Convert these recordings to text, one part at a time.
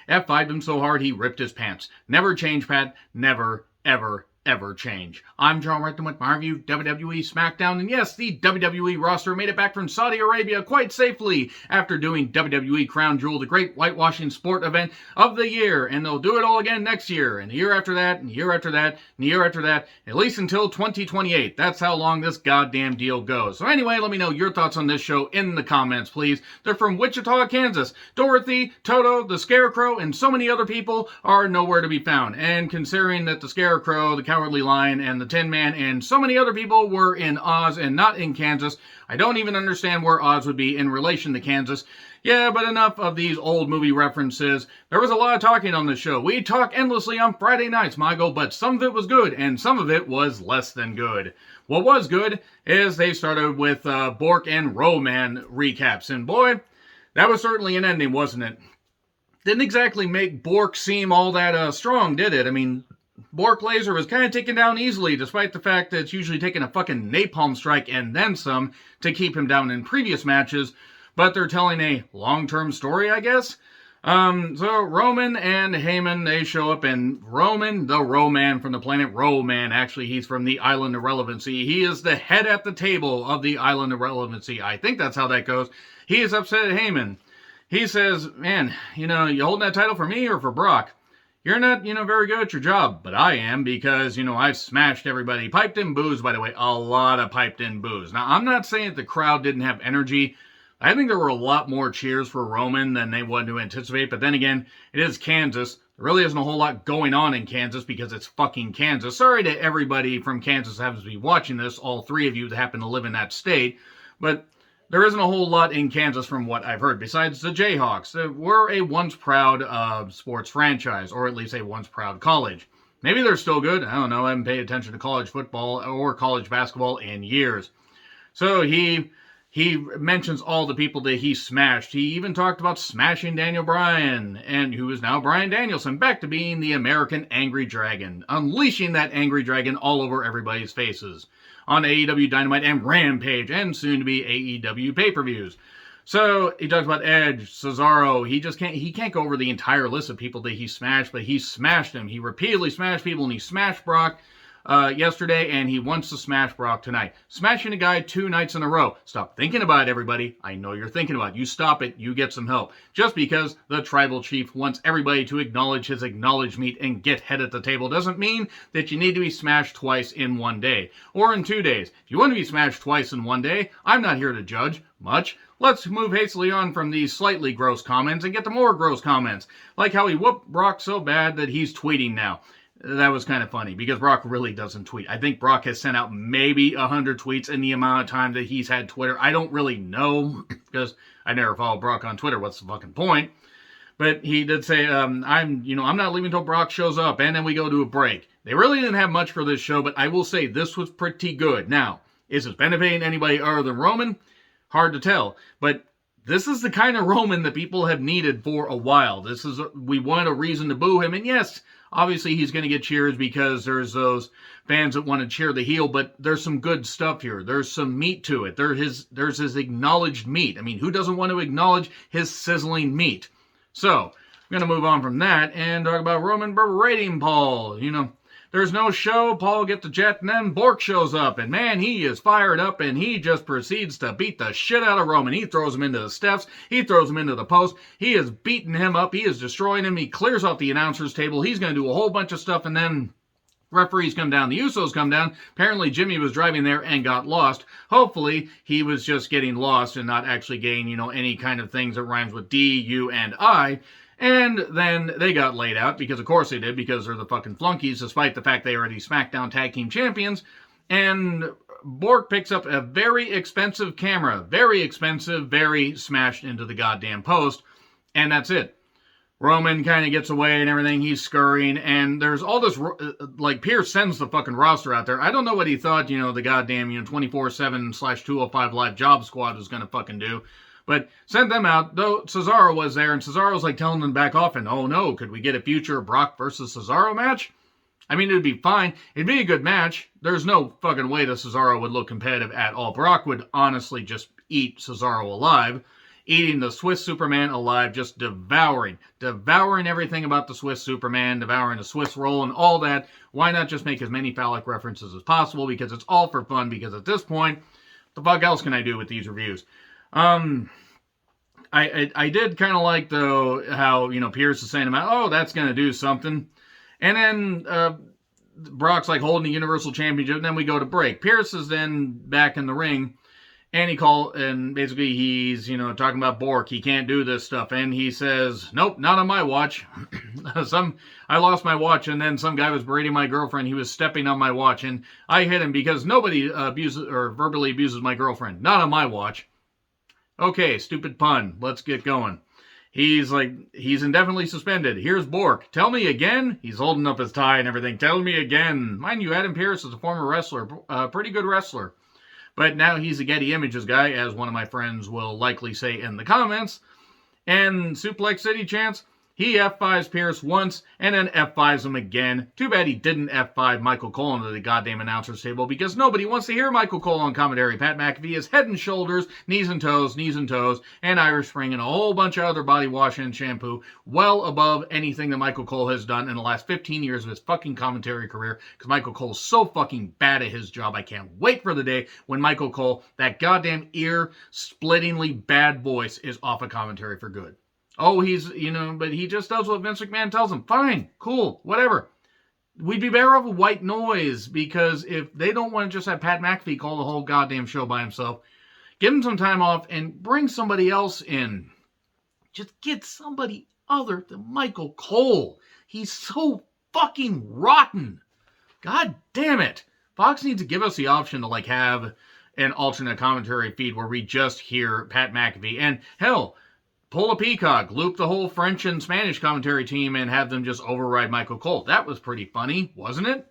F5'd him so hard he ripped his pants. Never change, Pat. Never, ever, ever change. I'm John Reckton with my review WWE Smackdown, and yes, the WWE roster made it back from Saudi Arabia quite safely after doing WWE Crown Jewel, the great whitewashing sport event of the year, and they'll do it all again next year, and the year after that, and the year after that, and the year after that, at least until 2028. That's how long this goddamn deal goes. So anyway, let me know your thoughts on this show in the comments, please. They're from Wichita, Kansas. Dorothy, Toto, the Scarecrow, and so many other people are nowhere to be found, and considering that the Scarecrow, the Cowardly Lion, and the Tin Man, and so many other people were in Oz and not in Kansas, I don't even understand where Oz would be in relation to Kansas. Yeah, but enough of these old movie references. There was a lot of talking on the show. We talk endlessly on Friday nights, Michael, but some of it was good, and some of it was less than good. What was good is they started with Bork and Roman recaps, and boy, that was certainly an ending, wasn't it? Didn't exactly make Bork seem all that strong, did it? I mean, Bork Laser was kind of taken down easily, despite the fact that it's usually taken a fucking napalm strike and then some to keep him down in previous matches, but they're telling a long-term story, I guess? So Roman and Heyman, they show up, and Roman, the Roman from the planet Roman, actually he's from the Island of Relevancy. He is the head at the table of the Island of Relevancy. I think that's how that goes. He is upset at Heyman. He says, man, you holding that title for me or for Brock? You're not, very good at your job, but I am because, I've smashed everybody. Piped in boos, by the way, a lot of piped in boos. Now, I'm not saying that the crowd didn't have energy. I think there were a lot more cheers for Roman than they wanted to anticipate, but then again, it is Kansas. There really isn't a whole lot going on in Kansas because it's fucking Kansas. Sorry to everybody from Kansas that happens to be watching this, all three of you that happen to live in that state, but there isn't a whole lot in Kansas from what I've heard, besides the Jayhawks. We're a once proud sports franchise, or at least a once proud college. Maybe they're still good. I don't know. I haven't paid attention to college football or college basketball in years. So he mentions all the people that he smashed. He even talked about smashing Daniel Bryan, and who is now Bryan Danielson, back to being the American Angry Dragon, unleashing that Angry Dragon all over everybody's faces on AEW Dynamite and Rampage, and soon to be AEW pay-per-views. So he talks about Edge, Cesaro. He can't go over the entire list of people that he smashed, but he smashed them. He repeatedly smashed people, and he smashed Brock yesterday, and he wants to smash Brock tonight. Smashing a guy 2 nights in a row. Stop thinking about it, everybody. I know you're thinking about it. You stop it, you get some help. Just because the tribal chief wants everybody to acknowledge his acknowledged meat and get head at the table doesn't mean that you need to be smashed twice in one day. Or in 2 days. If you want to be smashed twice in one day, I'm not here to judge much. Let's move hastily on from these slightly gross comments and get to more gross comments. Like how he whooped Brock so bad that he's tweeting now. That was kind of funny because Brock really doesn't tweet. I think Brock has sent out maybe 100 tweets in the amount of time that he's had Twitter. I don't really know because I never follow Brock on Twitter. What's the fucking point? But he did say, I'm not leaving until Brock shows up, and then we go to a break. They really didn't have much for this show, but I will say this was pretty good. Now, is it benefiting anybody other than Roman? Hard to tell, but this is the kind of Roman that people have needed for a while. We wanted a reason to boo him, and yes, obviously he's going to get cheers because there's those fans that want to cheer the heel, but there's some good stuff here. There's some meat to it. There's his acknowledged meat. I mean, who doesn't want to acknowledge his sizzling meat? So, I'm going to move on from that and talk about Roman berating Paul. There's no show, Paul gets the jet, and then Bork shows up, and man, he is fired up, and he just proceeds to beat the shit out of Roman. He throws him into the steps, he throws him into the post, he is beating him up, he is destroying him, he clears off the announcer's table, he's going to do a whole bunch of stuff, and then referees come down, the Usos come down. Apparently Jimmy was driving there and got lost. Hopefully he was just getting lost and not actually getting, any kind of things that rhymes with D, U, and I. And then they got laid out, because of course they did, because they're the fucking flunkies, despite the fact they are the Smackdown Tag Team Champions. And Bork picks up a very expensive camera. Very expensive, very smashed into the goddamn post. And that's it. Roman kind of gets away and everything. He's scurrying. And there's all this, Pierce sends the fucking roster out there. I don't know what he thought, the goddamn, 24/7/205 live job squad was going to fucking do. But sent them out, though Cesaro was there, and Cesaro's telling them back off, and oh no, could we get a future Brock versus Cesaro match? I mean, it'd be fine. It'd be a good match. There's no fucking way that Cesaro would look competitive at all. Brock would honestly just eat Cesaro alive. eating the Swiss Superman alive, just devouring everything about the Swiss Superman, devouring the Swiss roll and all that. Why not just make as many phallic references as possible? Because it's all for fun, because at this point, the fuck else can I do with these reviews? I did kind of like, though, how, Pierce is saying about, oh, that's going to do something. And then Brock's like holding the Universal Championship, and then we go to break. Pierce is then back in the ring, and basically he's, talking about Bork. He can't do this stuff. And he says, nope, not on my watch. I lost my watch, and then some guy was berating my girlfriend. He was stepping on my watch, and I hit him because nobody abuses or verbally abuses my girlfriend. Not on my watch. Okay, stupid pun. Let's get going. He's indefinitely suspended. Here's Bork. Tell me again? He's holding up his tie and everything. Tell me again. Mind you, Adam Pearce is a former wrestler. Pretty good wrestler. But now he's a Getty Images guy, as one of my friends will likely say in the comments. And Suplex City chants, he F5s Pierce once, and then F5s him again. Too bad he didn't F5 Michael Cole into the goddamn announcer's table, because nobody wants to hear Michael Cole on commentary. Pat McAfee is head and shoulders, knees and toes, and Irish Spring, and a whole bunch of other body wash and shampoo, well above anything that Michael Cole has done in the last 15 years of his fucking commentary career, because Michael Cole's so fucking bad at his job. I can't wait for the day when Michael Cole, that goddamn ear-splittingly bad voice, is off of commentary for good. Oh, he's, but he just does what Vince McMahon tells him. Fine, cool, whatever. We'd be better off with white noise, because if they don't want to just have Pat McAfee call the whole goddamn show by himself, give him some time off and bring somebody else in. Just get somebody other than Michael Cole. He's so fucking rotten. God damn it. Fox needs to give us the option to, have an alternate commentary feed where we just hear Pat McAfee. And, hell, pull a peacock, loop the whole French and Spanish commentary team, and have them just override Michael Cole. That was pretty funny, wasn't it?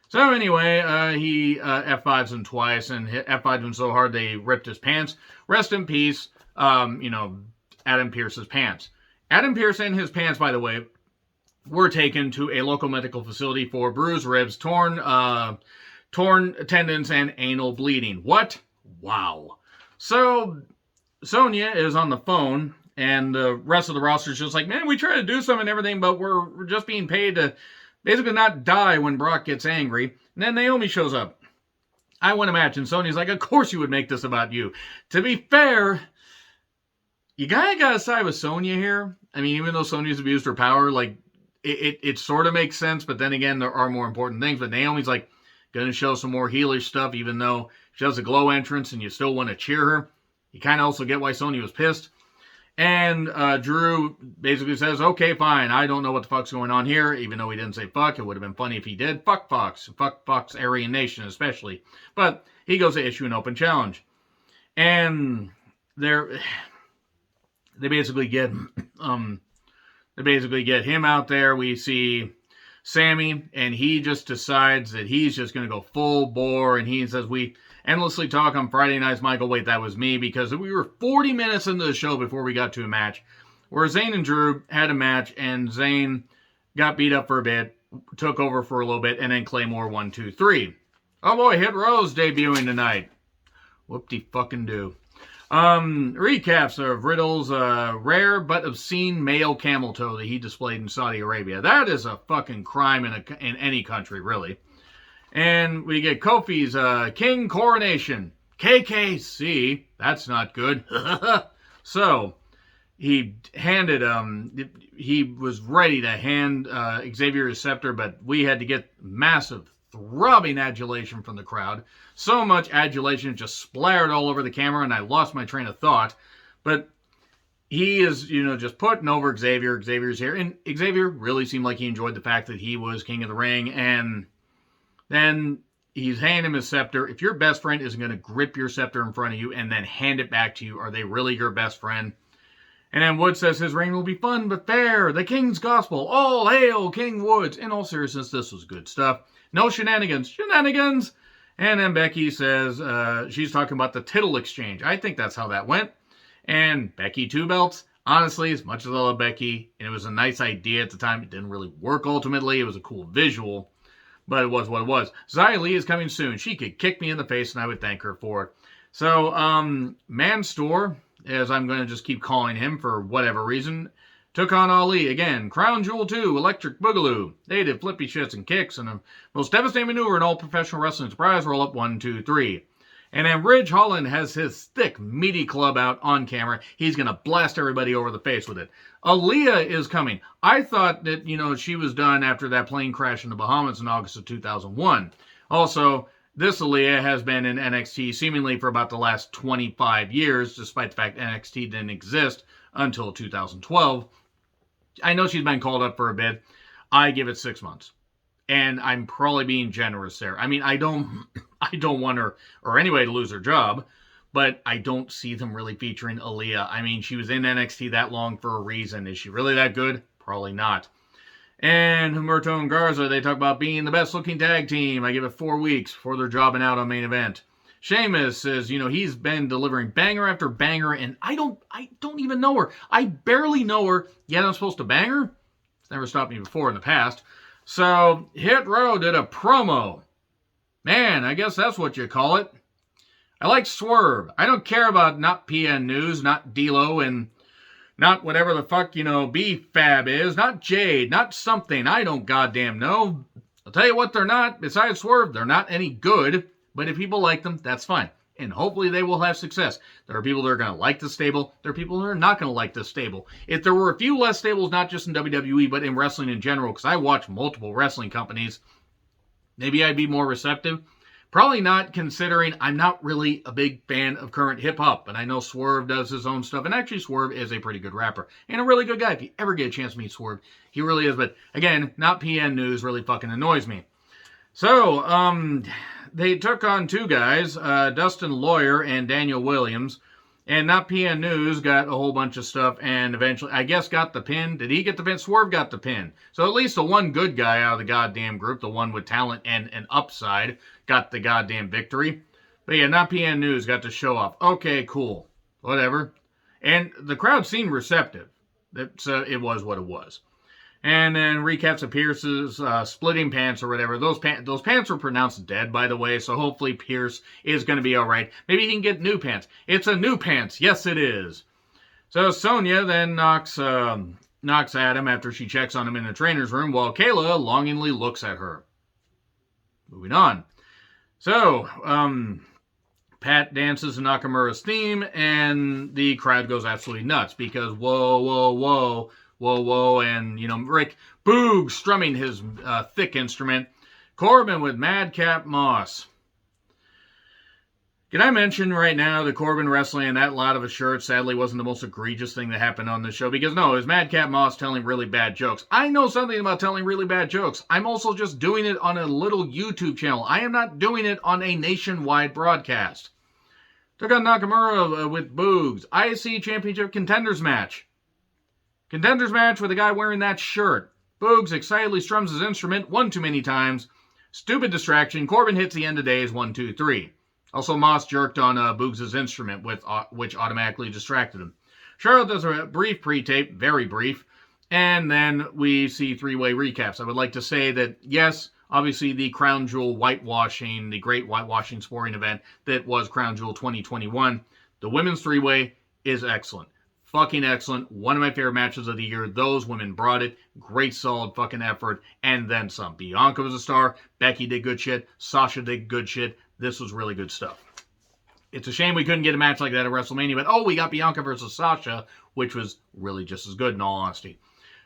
So anyway, he F5s him twice, and F5'd him so hard they ripped his pants. Rest in peace, Adam Pearce's pants. Adam Pearce and his pants, by the way, were taken to a local medical facility for bruised ribs, torn tendons, and anal bleeding. What? Wow. So Sonya is on the phone, and the rest of the roster is just like, man, we try to do something and everything, but we're just being paid to basically not die when Brock gets angry. And then Naomi shows up. I would imagine Sonya's like, of course you would make this about you. To be fair, you kind of got to side with Sonya here. I mean, even though Sonya's abused her power, it sort of makes sense, but then again, there are more important things. But Naomi's going to show some more heelish stuff, even though she does a glow entrance and you still want to cheer her. You kind of also get why Sonya was pissed. And Drew basically says, okay, fine, I don't know what the fuck's going on here, even though he didn't say fuck. It would have been funny if he did. Fuck Fox. Fuck Fox Aryan Nation, especially. But he goes to issue an open challenge. And they basically get him out there. We see Sammy, and he just decides that he's just going to go full bore, and he says, we endlessly talk on Friday nights. Michael, wait, that was me, because we were 40 minutes into the show before we got to a match where Zayn and Drew had a match, and Zayn got beat up for a bit, took over for a little bit, and then Claymore 1, 2, 3. Oh boy, Hit Row's debuting tonight. Whoop-de-fucking-do. Recaps of Riddle's rare but obscene male camel toe that he displayed in Saudi Arabia. That is a fucking crime in any country, really. And we get Kofi's King Coronation. KKC. That's not good. So, he was ready to hand Xavier his scepter, but we had to get massive, throbbing adulation from the crowd. So much adulation, it just splattered all over the camera, and I lost my train of thought. But he is, just putting over Xavier. Xavier's here. And Xavier really seemed like he enjoyed the fact that he was King of the Ring, and then he's handing him his scepter. If your best friend isn't going to grip your scepter in front of you and then hand it back to you, are they really your best friend? And then Woods says his reign will be fun but fair. The King's Gospel. All hail King Woods. In all seriousness, this was good stuff. No shenanigans. Shenanigans! And then Becky says she's talking about the tittle exchange. I think that's how that went. And Becky 2 belts. Honestly, as much as I love Becky, and it was a nice idea at the time, it didn't really work ultimately. It was a cool visual. But it was what it was. Xia Li is coming soon. She could kick me in the face, and I would thank her for it. So, Man Store, as I'm going to just keep calling him for whatever reason, took on Ali again. Crown Jewel 2, Electric Boogaloo. They did flippy shits and kicks and the most devastating maneuver in all professional wrestling. Surprise roll up 1, 2, 3. And then Ridge Holland has his thick, meaty club out on camera. He's going to blast everybody over the face with it. Aaliyah is coming. I thought that, she was done after that plane crash in the Bahamas in August of 2001. Also, this Aaliyah has been in NXT seemingly for about the last 25 years, despite the fact NXT didn't exist until 2012. I know she's been called up for a bit. I give it 6 months. And I'm probably being generous there. I mean, I don't want her or anybody to lose her job, but I don't see them really featuring Aaliyah. I mean, she was in NXT that long for a reason. Is she really that good? Probably not. And Humberto and Garza, they talk about being the best looking tag team. I give it 4 weeks before they're jobbing out on main event. Sheamus says, he's been delivering banger after banger, and I don't even know her. I barely know her, yet I'm supposed to bang her? It's never stopped me before in the past. So, Hit Row did a promo. Man, I guess that's what you call it. I like Swerve. I don't care about not PN News, not D-Lo, and not whatever the fuck, B-Fab is, not Jade, not something. I don't goddamn know. I'll tell you what they're not. Besides Swerve, they're not any good. But if people like them, that's fine. And hopefully they will have success. There are people that are going to like the stable. There are people that are not going to like the stable. If there were a few less stables, not just in WWE, but in wrestling in general, because I watch multiple wrestling companies, maybe I'd be more receptive. Probably not, considering I'm not really a big fan of current hip-hop. And I know Swerve does his own stuff. And actually, Swerve is a pretty good rapper. And a really good guy. If you ever get a chance to meet Swerve, he really is. But again, not PN News really fucking annoys me. So, they took on 2 guys, Dustin Lawyer and Daniel Williams. And not PN News got a whole bunch of stuff and eventually, I guess, got the pin. Did he get the pin? Swerve got the pin. So at least the one good guy out of the goddamn group, the one with talent and an upside, got the goddamn victory. But yeah, not PN News got to show off. Okay, cool. Whatever. And the crowd seemed receptive. It was what it was. And then recaps of Pierce's splitting pants or whatever. Those pants were pronounced dead, by the way, so hopefully Pierce is going to be all right. Maybe he can get new pants. It's a new pants. Yes, it is. So Sonya then knocks at him after she checks on him in the trainer's room, while Kayla longingly looks at her. Moving on. So, Pat dances to Nakamura's theme, and the crowd goes absolutely nuts because whoa, whoa, whoa. Whoa, whoa, and, Rick Boog strumming his thick instrument. Corbin with Madcap Moss. Can I mention right now that Corbin wrestling in that lot of a shirt sadly wasn't the most egregious thing that happened on this show? Because no, it was Madcap Moss telling really bad jokes. I know something about telling really bad jokes. I'm also just doing it on a little YouTube channel. I am not doing it on a nationwide broadcast. Took on Nakamura with Boogs. IC Championship Contenders match. Contenders match with a guy wearing that shirt. Boogs excitedly strums his instrument one too many times. Stupid distraction. Corbin hits the end of days 1, 2, 3. Also, Moss jerked on Boogs' instrument, which automatically distracted him. Charlotte does a brief pre-tape, very brief, and then we see 3-way recaps. I would like to say that, yes, obviously the Crown Jewel whitewashing, the great whitewashing sporting event that was Crown Jewel 2021, the women's 3-way is excellent. Fucking excellent. One of my favorite matches of the year. Those women brought it. Great solid fucking effort. And then some. Bianca was a star. Becky did good shit. Sasha did good shit. This was really good stuff. It's a shame we couldn't get a match like that at WrestleMania. But we got Bianca versus Sasha, which was really just as good in all honesty.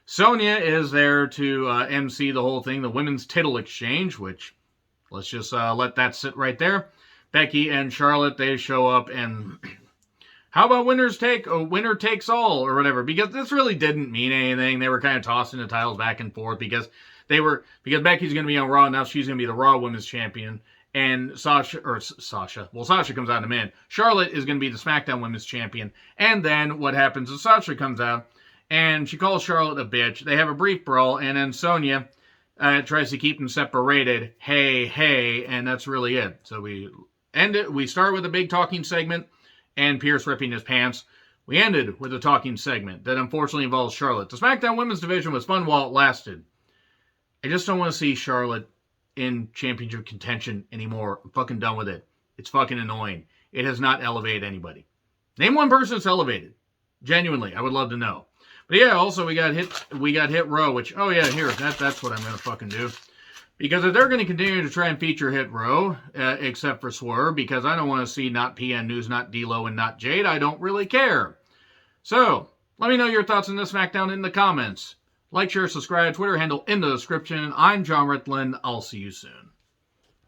Sonya is there to MC the whole thing. The women's tittle exchange, which let's just let that sit right there. Becky and Charlotte, they show up and... How about winner takes all or whatever? Because this really didn't mean anything. They were kind of tossing the titles back and forth because Becky's going to be on Raw. Now she's going to be the Raw Women's Champion. And Sasha comes out in a minute. Charlotte is going to be the SmackDown Women's Champion. And then what happens is Sasha comes out and she calls Charlotte a bitch. They have a brief brawl and then Sonya tries to keep them separated. Hey, and that's really it. So we end it. We start with a big talking segment. And Pierce ripping his pants. We ended with a talking segment that unfortunately involves Charlotte. The SmackDown Women's Division was fun while it lasted. I just don't want to see Charlotte in championship contention anymore. I'm fucking done with it. It's fucking annoying. It has not elevated anybody. Name one person that's elevated. Genuinely, I would love to know. But yeah, also we got Hit Row, which, oh yeah, here, that's what I'm going to fucking do. Because if they're going to continue to try and feature Hit Row, except for Swerve, because I don't want to see not PN News, not D-Lo, and not Jade, I don't really care. So, let me know your thoughts on this SmackDown in the comments. Like, share, subscribe, Twitter handle in the description. I'm John Ritlin. I'll see you soon.